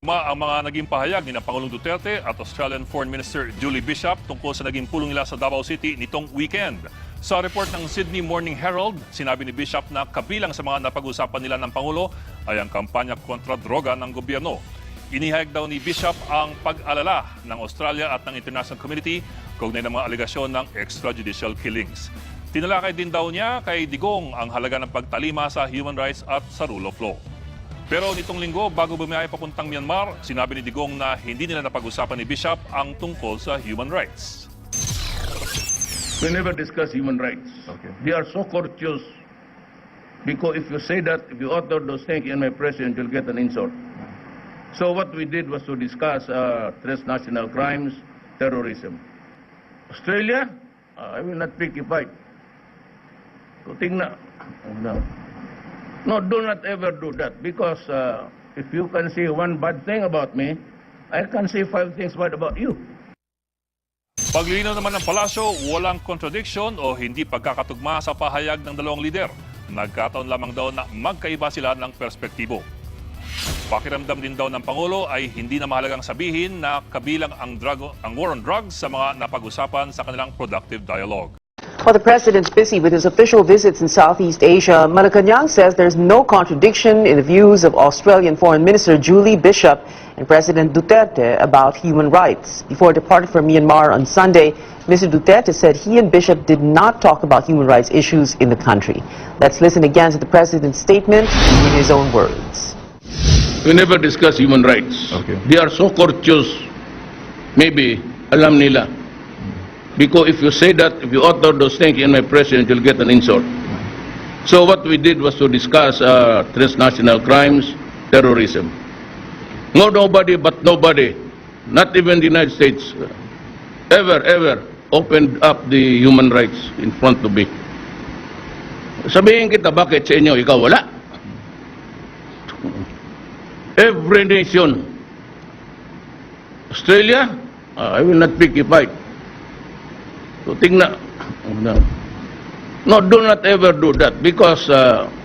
Ang mga naging pahayag ni Pangulong Duterte at Australian Foreign Minister Julie Bishop tungkol sa naging pulong nila sa Davao City nitong weekend. Sa report ng Sydney Morning Herald, sinabi ni Bishop na kabilang sa mga napag-usapan nila ng Pangulo ay ang kampanya kontra droga ng gobyerno. Inihayag daw ni Bishop ang pag-alala ng Australia at ng international community kaugnay ng mga alegasyon ng extrajudicial killings. Tinalakay din daw niya kay Digong ang halaga ng pagtalima sa human rights at sa rule of law. Pero nitong linggo, bago bumiyahe papuntang Myanmar, sinabi ni Digong na hindi nila napag-usapan ni Bishop ang tungkol sa human rights. We never discuss human rights. Okay. They are so courteous because if you say that, if you utter those things in my presence, you'll get an insult. So what we did was to discuss transnational crimes, terrorism. Australia, I will not pick a fight. So tingnan. No, do not ever do that because if you can say one bad thing about me, I can say 5 things bad about you. Paglilinaw naman ng palasyo, walang contradiction o hindi pagkakatugma sa pahayag ng dalawang lider. Nagkataon lamang daw na magkaiba sila ng perspektibo. Pakiramdam din daw ng Pangulo ay hindi na mahalagang sabihin na kabilang ang war on drugs sa mga napag-usapan sa kanilang productive dialogue. While the president's busy with his official visits in Southeast Asia, Malacanang says there's no contradiction in the views of Australian Foreign Minister Julie Bishop and President Duterte about human rights. Before departing for Myanmar on Sunday, Mr. Duterte said he and Bishop did not talk about human rights issues in the country. Let's listen again to the president's statement in his own words. We never discuss human rights. Okay. They are so courteous. Maybe alam nila. Because if you say that, if you utter those things in my presence, you'll get an insult. So what we did was to discuss transnational crimes, terrorism. Nobody but nobody, not even the United States, ever opened up the human rights in front of me. Sabihin kita, bakit sa inyo, ikaw wala? Every nation. Australia, I will not pick a fight. So tingnan. No, do not ever do that because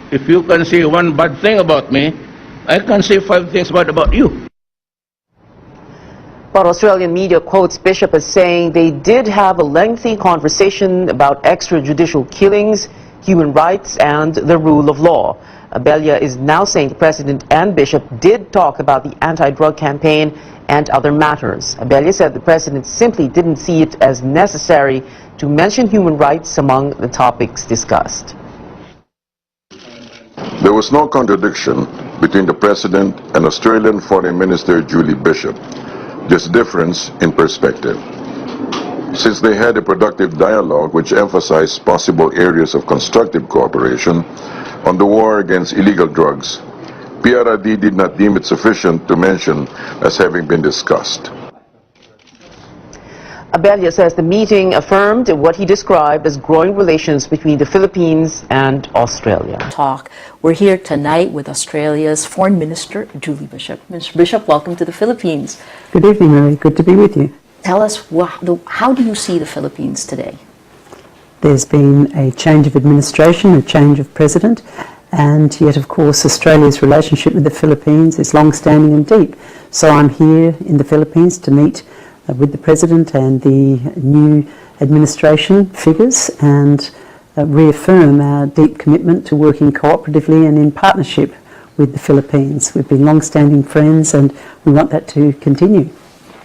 if you can say one bad thing about me, I can say 5 things bad about you. But Australian media quotes Bishop as saying they did have a lengthy conversation about extrajudicial killings, human rights and the rule of law. Abella is now saying the president and Bishop did talk about the anti-drug campaign and other matters. Abella said the president simply didn't see it as necessary to mention human rights among the topics discussed. There was no contradiction between the president and Australian Foreign Minister Julie Bishop, just difference in perspective. Since they had a productive dialogue which emphasized possible areas of constructive cooperation on the war against illegal drugs, PRRD did not deem it sufficient to mention as having been discussed. Abella says the meeting affirmed what he described as growing relations between the Philippines and Australia. We're here tonight with Australia's Foreign Minister, Julie Bishop. Mr. Bishop, welcome to the Philippines. Good evening, Mary. Good to be with you. Tell us, how do you see the Philippines today? There's been a change of administration, a change of president, and yet, of course, Australia's relationship with the Philippines is long-standing and deep. So I'm here in the Philippines to meet with the president and the new administration figures and reaffirm our deep commitment to working cooperatively and in partnership with the Philippines. We've been long-standing friends and we want that to continue.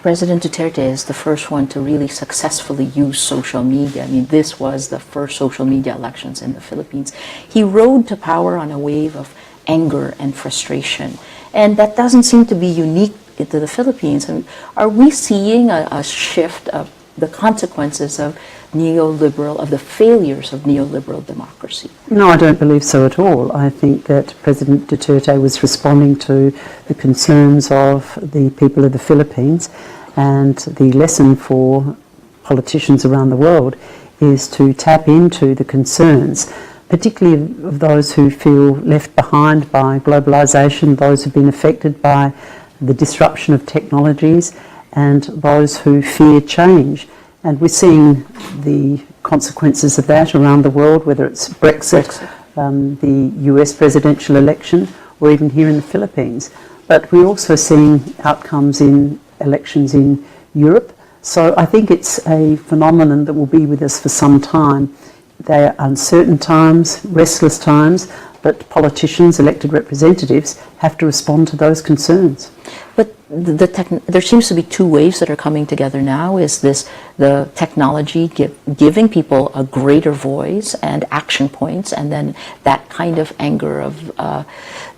President Duterte is the first one to really successfully use social media. I mean, this was the first social media elections in the Philippines. He rode to power on a wave of anger and frustration. And that doesn't seem to be unique to the Philippines. I mean, are we seeing a shift of the consequences of the failures of neoliberal democracy? No, I don't believe so at all. I think that President Duterte was responding to the concerns of the people of the Philippines, and the lesson for politicians around the world is to tap into the concerns, particularly of those who feel left behind by globalisation, those who have been affected by the disruption of technologies, and those who fear change. And we're seeing the consequences of that around the world, whether it's Brexit, the US presidential election, or even here in the Philippines. but we're also seeing outcomes in elections in Europe. So I think it's a phenomenon that will be with us for some time. They are uncertain times, restless times, but politicians, elected representatives, have to respond to those concerns. But there seems to be two waves that are coming together now. Is this the technology giving people a greater voice and action points, and then that kind of anger of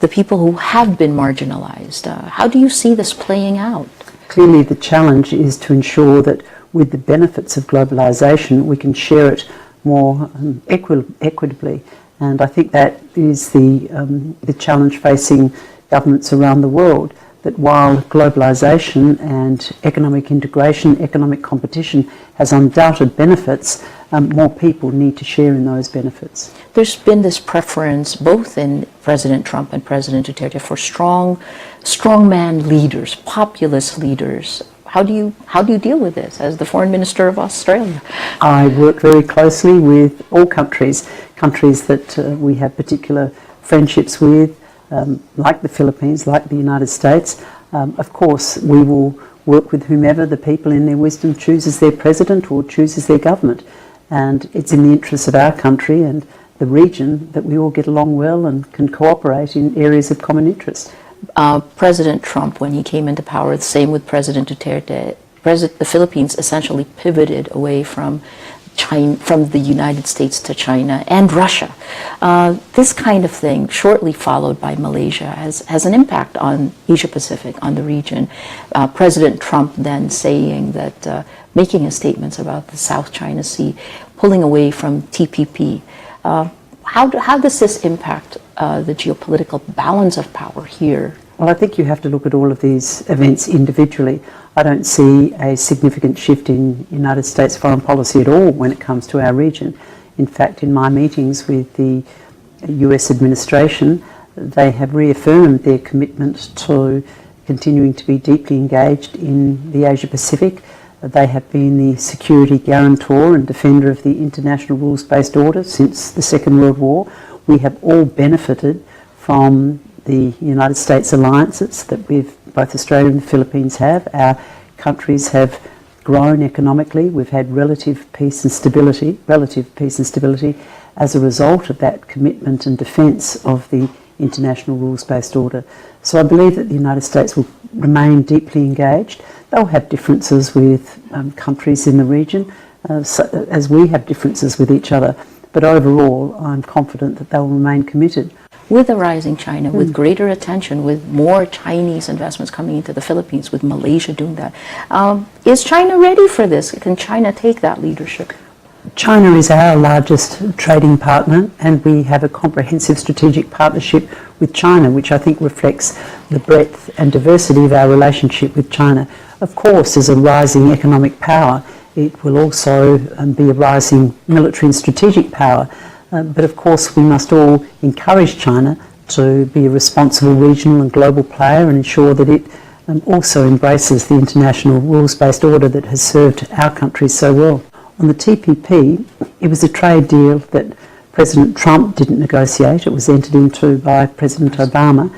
the people who have been marginalized? How do you see this playing out? Clearly the challenge is to ensure that with the benefits of globalisation we can share it more equitably. And I think that is the challenge facing governments around the world, that while globalisation and economic integration, economic competition has undoubted benefits, more people need to share in those benefits. There's been this preference both in President Trump and President Duterte for strongman leaders, populist leaders. How do you deal with this as the Foreign Minister of Australia? I work very closely with all countries that we have particular friendships with, like the Philippines, like the United States. Of course, we will work with whomever the people in their wisdom chooses their president or chooses their government. And it's in the interests of our country and the region that we all get along well and can cooperate in areas of common interest. President Trump, when he came into power, the same with President Duterte, the Philippines essentially pivoted away from the United States to China and Russia. This kind of thing, shortly followed by Malaysia, has an impact on Asia Pacific, on the region. President Trump then saying that, making his statements about the South China Sea, pulling away from TPP. How does this impact the geopolitical balance of power here? Well, I think you have to look at all of these events individually. I don't see a significant shift in United States foreign policy at all when it comes to our region. In fact, in my meetings with the US administration, they have reaffirmed their commitment to continuing to be deeply engaged in the Asia Pacific. They have been the security guarantor and defender of the international rules-based order since the Second World War. We have all benefited from the United States alliances that both Australia and the Philippines have. Our countries have grown economically. We've had relative peace and stability as a result of that commitment and defence of the international rules-based order. So I believe that the United States will remain deeply engaged. They'll have differences with countries in the region, as we have differences with each other. But overall, I'm confident that they'll remain committed. With a rising China, with greater attention, with more Chinese investments coming into the Philippines, with Malaysia doing that, is China ready for this? Can China take that leadership? China is our largest trading partner, and we have a comprehensive strategic partnership with China, which I think reflects the breadth and diversity of our relationship with China. Of course, as a rising economic power, it will also be a rising military and strategic power. But of course, we must all encourage China to be a responsible regional and global player and ensure that it also embraces the international rules-based order that has served our country so well. On the TPP, it was a trade deal that President Trump didn't negotiate. It was entered into by President Obama.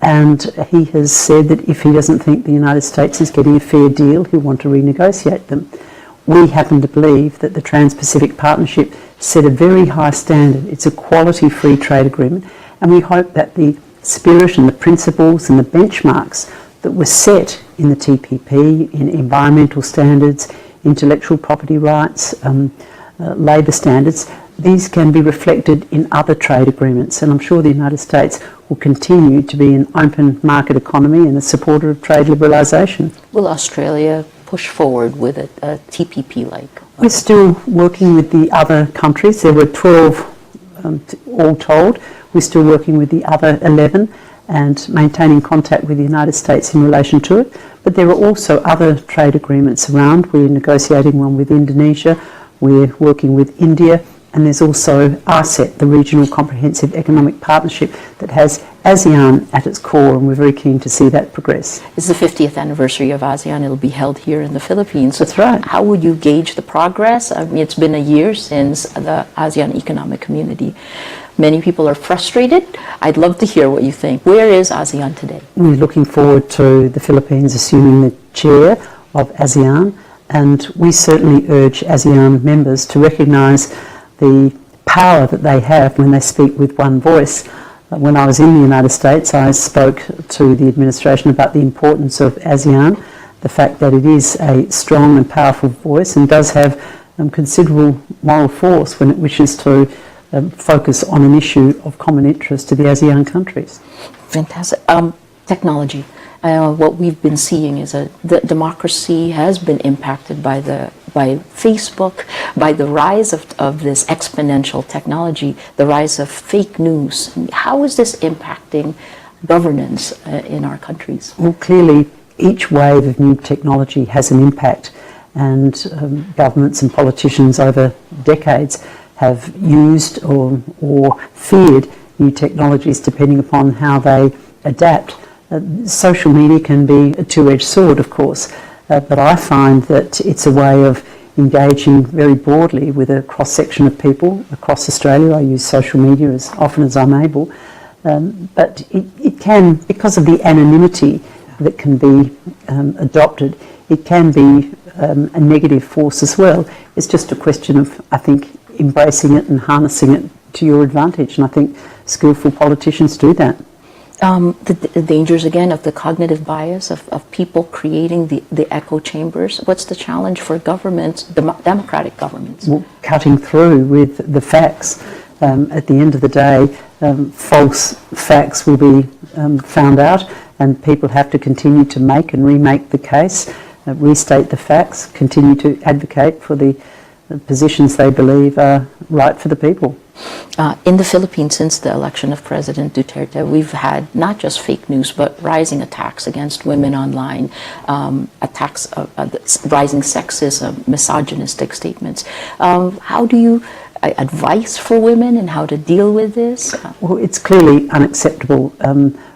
And he has said that if he doesn't think the United States is getting a fair deal, he'll want to renegotiate them. We happen to believe that the Trans-Pacific Partnership set a very high standard. It's a quality free trade agreement, and we hope that the spirit and the principles and the benchmarks that were set in the TPP, in environmental standards, intellectual property rights, labour standards, these can be reflected in other trade agreements, and I'm sure the United States will continue to be an open market economy and a supporter of trade liberalisation. Will Australia push forward with a TPP-like? We're still working with the other countries. There were 12 all told. We're still working with the other 11 and maintaining contact with the United States in relation to it. But there are also other trade agreements around. We're negotiating one with Indonesia. We're working with India. And there's also RCEP, the Regional Comprehensive Economic Partnership, that has ASEAN at its core, and we're very keen to see that progress. It's the 50th anniversary of ASEAN. It'll be held here in the Philippines. That's right. How would you gauge the progress? I mean, it's been a year since the ASEAN Economic Community Many people are frustrated. I'd love to hear what you think. Where is ASEAN today? We're looking forward to the Philippines assuming the chair of ASEAN, and we certainly urge ASEAN members to recognise the power that they have when they speak with one voice. When I was in the United States, I spoke to the administration about the importance of ASEAN, the fact that it is a strong and powerful voice and does have considerable moral force when it wishes to focus on an issue of common interest to the ASEAN countries. Fantastic. Technology. What we've been seeing is the democracy has been impacted by Facebook, by the rise of this exponential technology, the rise of fake news. How is this impacting governance in our countries? Well, clearly, each wave of new technology has an impact, and governments and politicians over decades have used or feared new technologies depending upon how they adapt. Social media can be a two-edged sword, of course, but I find that it's a way of engaging very broadly with a cross-section of people across Australia. I use social media as often as I'm able, but it can, because of the anonymity that can be adopted, it can be a negative force as well. It's just a question of, I think, embracing it and harnessing it to your advantage, and I think skillful politicians do that. The dangers, again, of the cognitive bias of people creating the echo chambers. What's the challenge for governments, democratic governments? Well, cutting through with the facts. At the end of the day, false facts will be found out, and people have to continue to make and remake the case, restate the facts, continue to advocate for the positions they believe are right for the people. In the Philippines, since the election of President Duterte, we've had not just fake news, but rising attacks against women online, attacks, rising sexism, misogynistic statements. How do you advise for women and how to deal with this? Well, it's clearly unacceptable.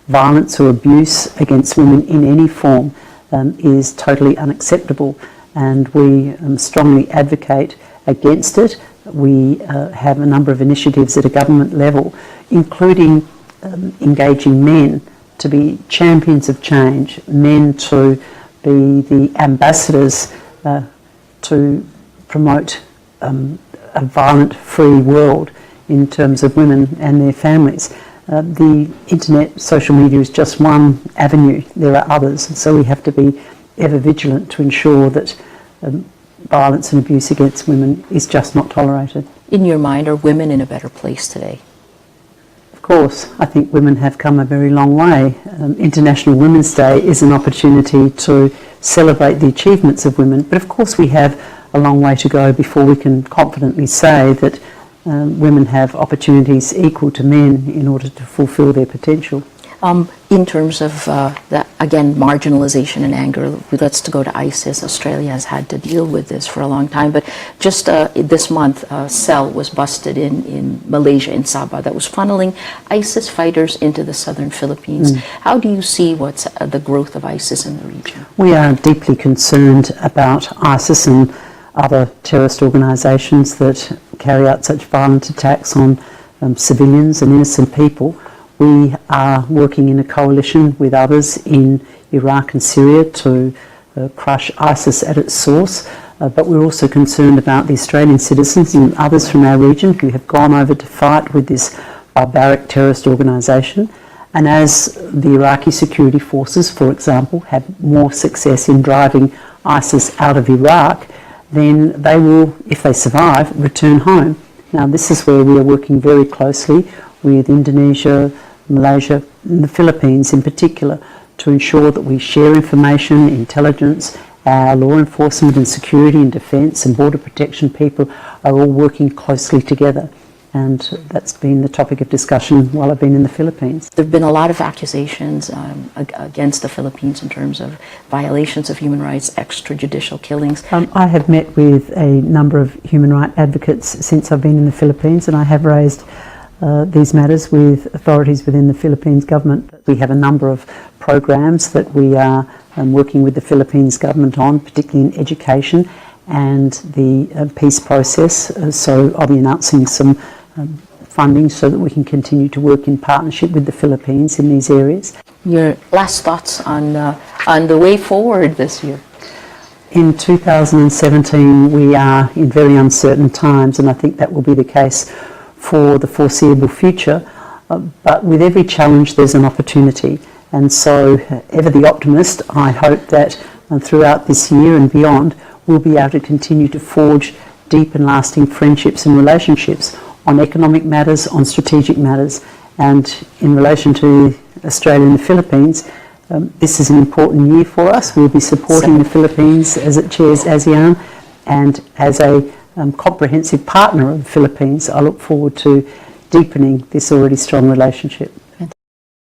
Violence or abuse against women in any form is totally unacceptable, and we strongly advocate against it. We have a number of initiatives at a government level, including engaging men to be champions of change, men to be the ambassadors to promote a violent-free world in terms of women and their families. The internet, social media is just one avenue. There are others, and so we have to be ever vigilant to ensure that violence and abuse against women is just not tolerated. In your mind, are women in a better place today? Of course, I think women have come a very long way. International Women's Day is an opportunity to celebrate the achievements of women, but of course we have a long way to go before we can confidently say that women have opportunities equal to men in order to fulfil their potential. In terms of, again, marginalization and anger, let's go to ISIS. Australia has had to deal with this for a long time, but just this month, a cell was busted in Malaysia, in Sabah, that was funneling ISIS fighters into the southern Philippines. How do you see what's the growth of ISIS in the region? We are deeply concerned about ISIS and other terrorist organisations that carry out such violent attacks on civilians and innocent people. We are working in a coalition with others in Iraq and Syria to crush ISIS at its source, but we're also concerned about the Australian citizens and others from our region who have gone over to fight with this barbaric terrorist organisation. And as the Iraqi security forces, for example, have more success in driving ISIS out of Iraq, then they will, if they survive, return home. Now, this is where we are working very closely with Indonesia, Malaysia, and the Philippines in particular, to ensure that we share information, intelligence. Our law enforcement and security and defence and border protection people are all working closely together. And that's been the topic of discussion while I've been in the Philippines. There have been a lot of accusations against the Philippines in terms of violations of human rights, extrajudicial killings. I have met with a number of human rights advocates since I've been in the Philippines, and I have raised these matters with authorities within the Philippines government. We have a number of programs that we are working with the Philippines government on, particularly in education and the peace process. So I'll be announcing some funding so that we can continue to work in partnership with the Philippines in these areas. Your last thoughts on the way forward this year? In 2017, we are in very uncertain times, and I think that will be the case for the foreseeable future. But with every challenge, there's an opportunity. And so, ever the optimist, I hope that throughout this year and beyond, we'll be able to continue to forge deep and lasting friendships and relationships on economic matters, on strategic matters. And in relation to Australia and the Philippines, this is an important year for us. We'll be supporting the Philippines as it chairs ASEAN, and as a comprehensive partner of the Philippines, I look forward to deepening this already strong relationship.